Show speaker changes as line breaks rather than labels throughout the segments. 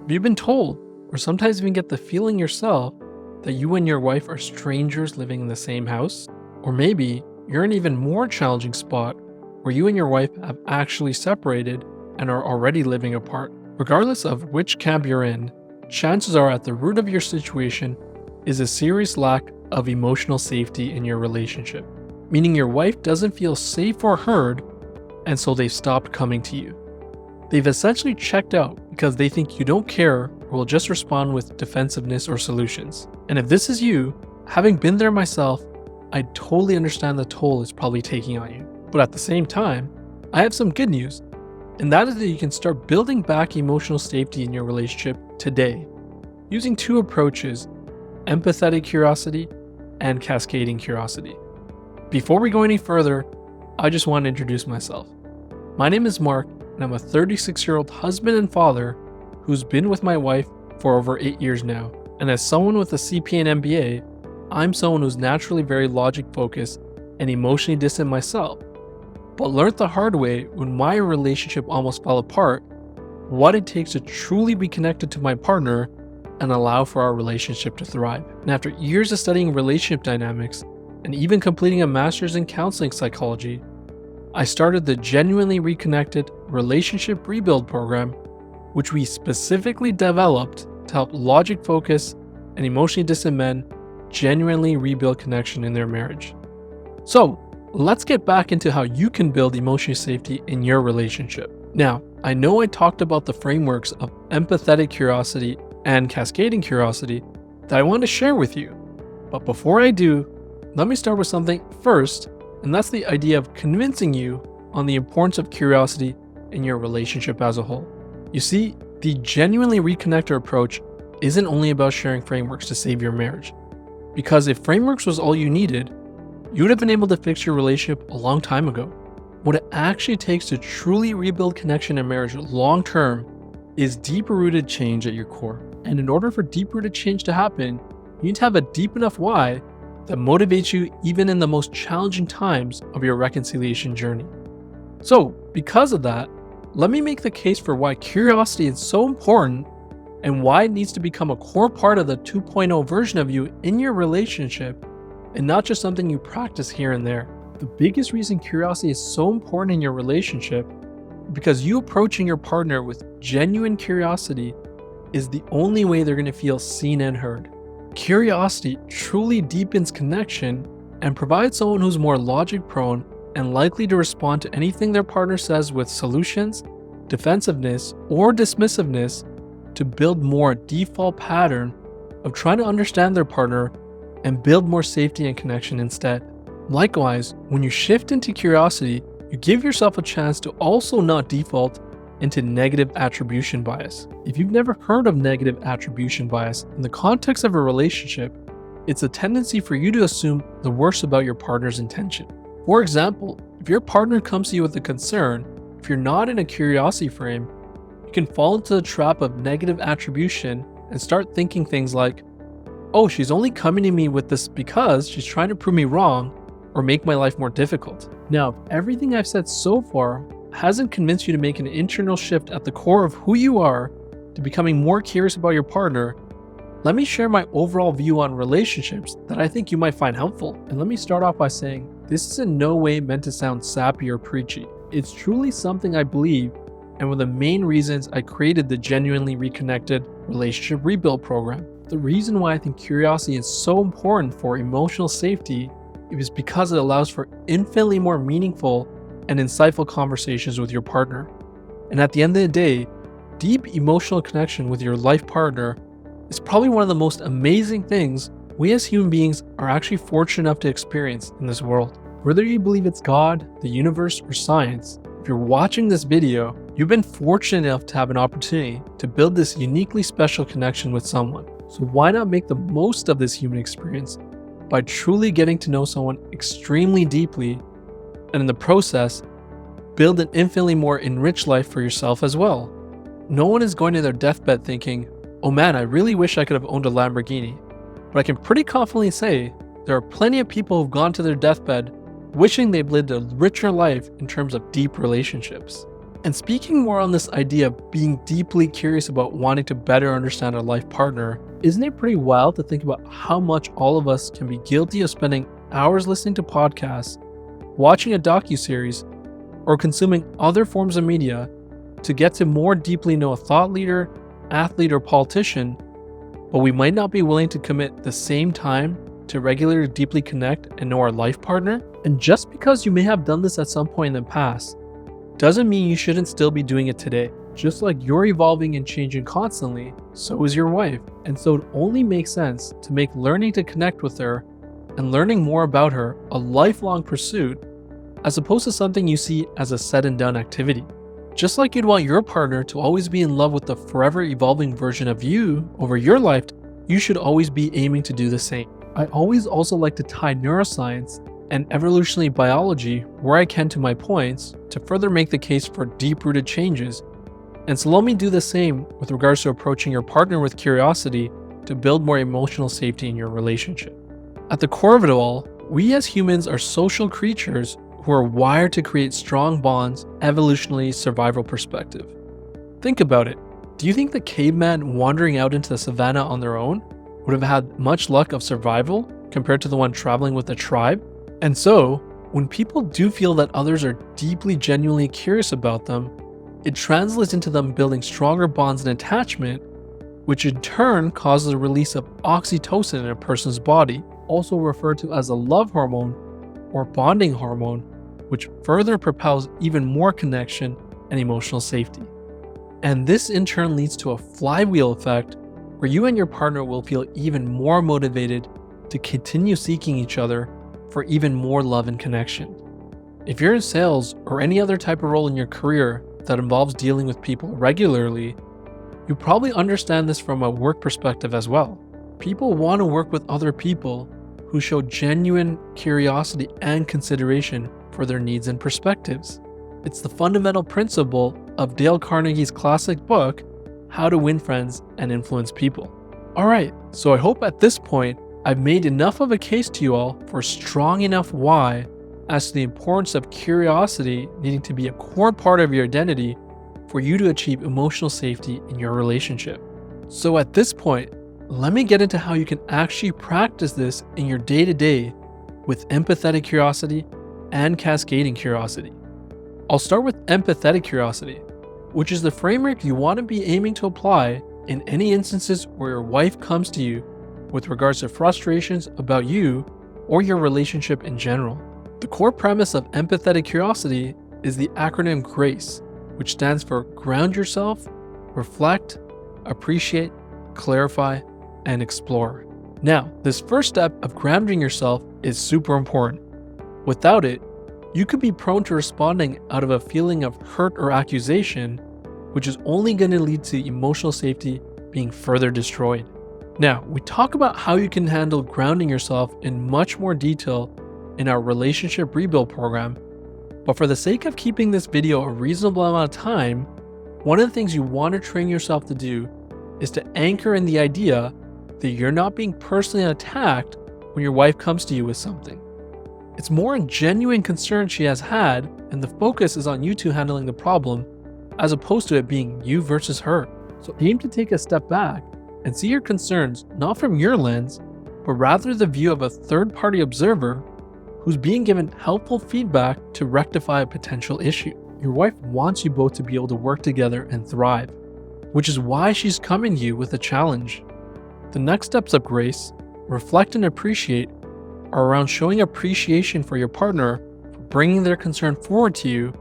Have you been told, or sometimes even get the feeling yourself, that you and your wife are strangers living in the same house? Or maybe you're in an even more challenging spot where you and your wife have actually separated and are already living apart. Regardless of which camp you're in, chances are at the root of your situation is a serious lack of emotional safety in your relationship, meaning your wife doesn't feel safe or heard, and so they've stopped coming to you. They've essentially checked out because they think you don't care or will just respond with defensiveness or solutions. And if this is you, having been there myself, I totally understand the toll it's probably taking on you. But at the same time, I have some good news, and that is that you can start building back emotional safety in your relationship today using two approaches: empathetic curiosity and cascading curiosity. Before we go any further, I just want to introduce myself. My name is Mark, and I'm a 36-year-old husband and father who's been with my wife for over 8 years now. And as someone with a CPA and MBA, I'm someone who's naturally very logic-focused and emotionally distant myself, but learned the hard way when my relationship almost fell apart what it takes to truly be connected to my partner and allow for our relationship to thrive. And after years of studying relationship dynamics and even completing a master's in counseling psychology, I started the Genuinely Reconnected Relationship Rebuild program, which we specifically developed to help logic-focused and emotionally distant men genuinely rebuild connection in their marriage. So let's get back into how you can build emotional safety in your relationship. Now, I know I talked about the frameworks of empathetic curiosity and cascading curiosity that I want to share with you. But before I do, let me start with something first, and that's the idea of convincing you on the importance of curiosity in your relationship as a whole. You see, the Genuinely Reconnector approach isn't only about sharing frameworks to save your marriage. Because if frameworks was all you needed, you would have been able to fix your relationship a long time ago. What it actually takes to truly rebuild connection in marriage long term is deeper rooted change at your core. And in order for deep rooted change to happen, you need to have a deep enough why that motivates you even in the most challenging times of your reconciliation journey. So, because of that, let me make the case for why curiosity is so important and why it needs to become a core part of the 2.0 version of you in your relationship and not just something you practice here and there. The biggest reason curiosity is so important in your relationship is because you approaching your partner with genuine curiosity is the only way they're going to feel seen and heard. Curiosity truly deepens connection and provides someone who's more logic prone and likely to respond to anything their partner says with solutions, defensiveness, or dismissiveness to build more default pattern of trying to understand their partner and build more safety and connection instead. Likewise, when you shift into curiosity, you give yourself a chance to also not default into negative attribution bias. If you've never heard of negative attribution bias, in the context of a relationship, it's a tendency for you to assume the worst about your partner's intention. For example, if your partner comes to you with a concern, if you're not in a curiosity frame, you can fall into the trap of negative attribution and start thinking things like, oh, she's only coming to me with this because she's trying to prove me wrong or make my life more difficult. Now, if everything I've said so far hasn't convinced you to make an internal shift at the core of who you are to becoming more curious about your partner, let me share my overall view on relationships that I think you might find helpful. And let me start off by saying, this is in no way meant to sound sappy or preachy. It's truly something I believe, and one of the main reasons I created the Genuinely Reconnected Relationship Rebuild program. The reason why I think curiosity is so important for emotional safety is because it allows for infinitely more meaningful and insightful conversations with your partner. And at the end of the day, deep emotional connection with your life partner is probably one of the most amazing things we as human beings are actually fortunate enough to experience in this world. Whether you believe it's God, the universe, or science, if you're watching this video, you've been fortunate enough to have an opportunity to build this uniquely special connection with someone. So why not make the most of this human experience by truly getting to know someone extremely deeply, and in the process, build an infinitely more enriched life for yourself as well. No one is going to their deathbed thinking, oh man, I really wish I could have owned a Lamborghini. But I can pretty confidently say there are plenty of people who've gone to their deathbed wishing they've lived a richer life in terms of deep relationships. And speaking more on this idea of being deeply curious about wanting to better understand our life partner, isn't it pretty wild to think about how much all of us can be guilty of spending hours listening to podcasts, watching a docuseries, or consuming other forms of media to get to more deeply know a thought leader, athlete, or politician, but we might not be willing to commit the same time to regularly deeply connect and know our life partner? And just because you may have done this at some point in the past, doesn't mean you shouldn't still be doing it today. Just like you're evolving and changing constantly, so is your wife. And so it only makes sense to make learning to connect with her and learning more about her a lifelong pursuit, as opposed to something you see as a said and done activity. Just like you'd want your partner to always be in love with the forever evolving version of you over your life, you should always be aiming to do the same. I always also like to tie neuroscience and evolutionary biology where I can to my points to further make the case for deep-rooted changes. And so let me do the same with regards to approaching your partner with curiosity to build more emotional safety in your relationship. At the core of it all, we as humans are social creatures who are wired to create strong bonds, evolutionary survival perspective. Think about it. Do you think the caveman wandering out into the savannah on their own would have had much luck of survival compared to the one traveling with a tribe? And so, when people do feel that others are deeply genuinely curious about them, it translates into them building stronger bonds and attachment, which in turn causes the release of oxytocin in a person's body, also referred to as a love hormone or bonding hormone, which further propels even more connection and emotional safety. And this in turn leads to a flywheel effect where you and your partner will feel even more motivated to continue seeking each other for even more love and connection. If you're in sales or any other type of role in your career that involves dealing with people regularly, you probably understand this from a work perspective as well. People want to work with other people who show genuine curiosity and consideration for their needs and perspectives. It's the fundamental principle of Dale Carnegie's classic book, How to Win Friends and Influence People. Alright, so I hope at this point I've made enough of a case to you all for a strong enough why as to the importance of curiosity needing to be a core part of your identity for you to achieve emotional safety in your relationship. So at this point, let me get into how you can actually practice this in your day-to-day with empathetic curiosity and cascading curiosity. I'll start with empathetic curiosity, which is the framework you want to be aiming to apply in any instances where your wife comes to you with regards to frustrations about you or your relationship in general. The core premise of empathetic curiosity is the acronym GRACE, which stands for ground yourself, reflect, appreciate, clarify, and explore. Now, this first step of grounding yourself is super important. Without it, you could be prone to responding out of a feeling of hurt or accusation, which is only going to lead to emotional safety being further destroyed. Now, we talk about how you can handle grounding yourself in much more detail in our relationship rebuild program, but for the sake of keeping this video a reasonable amount of time, one of the things you want to train yourself to do is to anchor in the idea that you're not being personally attacked when your wife comes to you with something. It's more a genuine concern she has had, and the focus is on you two handling the problem, as opposed to it being you versus her. So aim to take a step back and see your concerns not from your lens, but rather the view of a third-party observer who's being given helpful feedback to rectify a potential issue. Your wife wants you both to be able to work together and thrive, which is why she's coming to you with a challenge. The next steps of GRACE, reflect and appreciate, are around showing appreciation for your partner for bringing their concern forward to you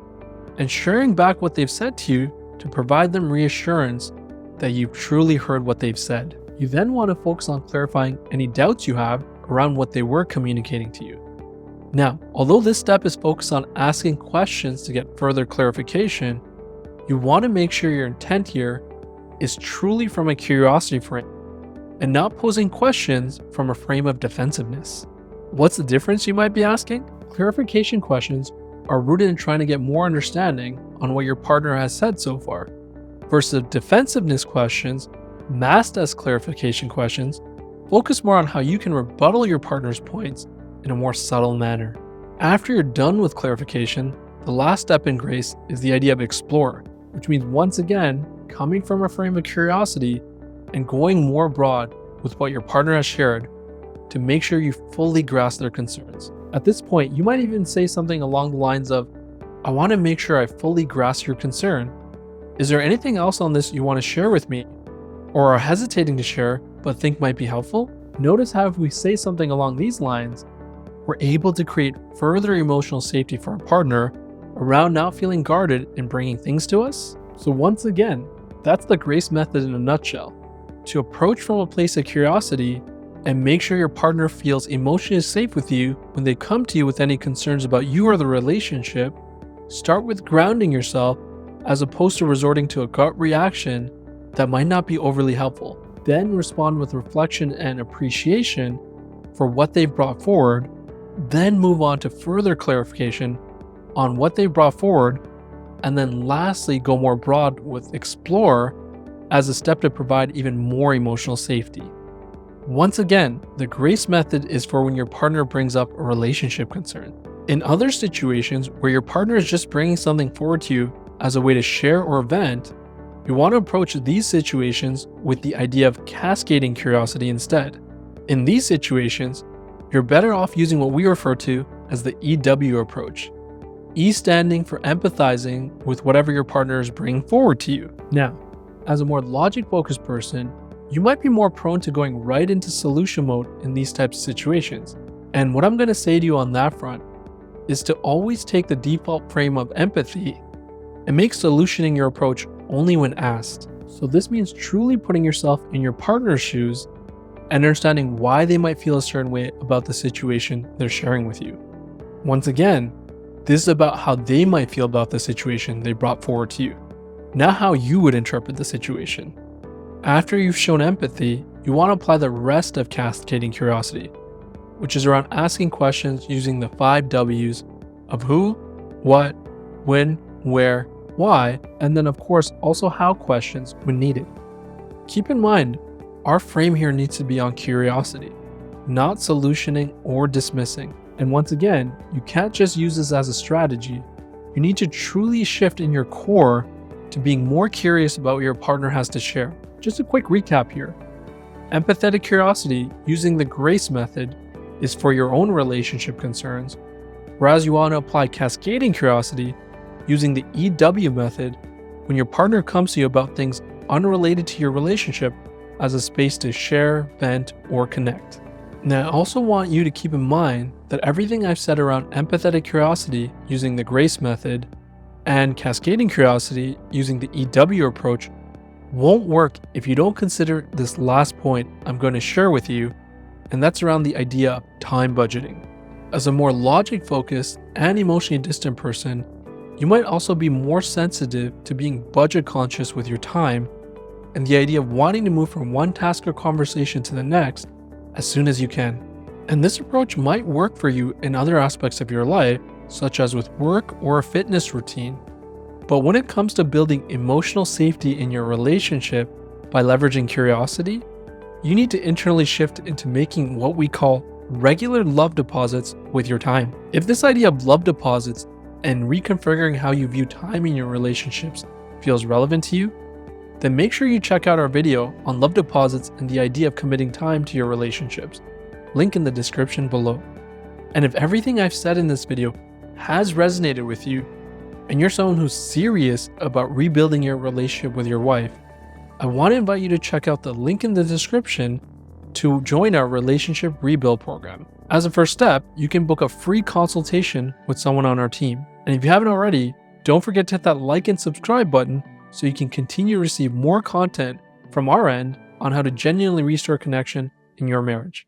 and sharing back what they've said to you to provide them reassurance that you've truly heard what they've said. You then want to focus on clarifying any doubts you have around what they were communicating to you. Now, although this step is focused on asking questions to get further clarification, you want to make sure your intent here is truly from a curiosity frame and not posing questions from a frame of defensiveness. What's the difference, you might be asking? Clarification questions are rooted in trying to get more understanding on what your partner has said so far, versus defensiveness questions, masked as clarification questions, focus more on how you can rebuttal your partner's points in a more subtle manner. After you're done with clarification, The last step in grace is the idea of explore, which means once again, coming from a frame of curiosity and going more broad with what your partner has shared to make sure you fully grasp their concerns. At this point, you might even say something along the lines of, I want to make sure I fully grasp your concern. Is there anything else on this you want to share with me or are hesitating to share but think might be helpful? Notice how if we say something along these lines, we're able to create further emotional safety for our partner around not feeling guarded in bringing things to us. So once again, that's the grace method in a nutshell. To approach from a place of curiosity and make sure your partner feels emotionally safe with you when they come to you with any concerns about you or the relationship. Start with grounding yourself as opposed to resorting to a gut reaction that might not be overly helpful. Then respond with reflection and appreciation for what they've brought forward. Then move on to further clarification on what they brought forward, and then lastly go more broad with explore as a step to provide even more emotional safety. Once again, the grace method is for when your partner brings up a relationship concern. In other situations where your partner is just bringing something forward to you as a way to share or vent, you want to approach these situations with the idea of cascading curiosity instead. In these situations, you're better off using what we refer to as the EW approach. E standing for empathizing with whatever your partner is bringing forward to you. Now, as a more logic-focused person, you might be more prone to going right into solution mode in these types of situations. And what I'm going to say to you on that front is to always take the default frame of empathy and make solutioning your approach only when asked. So this means truly putting yourself in your partner's shoes and understanding why they might feel a certain way about the situation they're sharing with you. Once again, this is about how they might feel about the situation they brought forward to you, not how you would interpret the situation. After you've shown empathy, you want to apply the rest of cascading curiosity, which is around asking questions using the 5 W's of who, what, when, where, why, and then of course also how questions when needed. Keep in mind, our frame here needs to be on curiosity, not solutioning or dismissing. And once again, you can't just use this as a strategy. You need to truly shift in your core to being more curious about what your partner has to share. Just a quick recap here. Empathetic curiosity using the grace method is for your own relationship concerns, whereas you want to apply cascading curiosity using the EW method when your partner comes to you about things unrelated to your relationship as a space to share, vent, or connect. Now, I also want you to keep in mind that everything I've said around empathetic curiosity using the grace method and cascading curiosity using the EW approach won't work if you don't consider this last point I'm going to share with you, and that's around the idea of time budgeting. As a more logic-focused and emotionally distant person, you might also be more sensitive to being budget conscious with your time and the idea of wanting to move from one task or conversation to the next as soon as you can. And this approach might work for you in other aspects of your life, such as with work or a fitness routine. But when it comes to building emotional safety in your relationship by leveraging curiosity, you need to internally shift into making what we call regular love deposits with your time. If this idea of love deposits and reconfiguring how you view time in your relationships feels relevant to you, then make sure you check out our video on love deposits and the idea of committing time to your relationships. Link in the description below. And if everything I've said in this video has resonated with you, and you're someone who's serious about rebuilding your relationship with your wife, I want to invite you to check out the link in the description to join our relationship rebuild program. As a first step, you can book a free consultation with someone on our team. And if you haven't already, don't forget to hit that like and subscribe button so you can continue to receive more content from our end on how to genuinely restore connection in your marriage.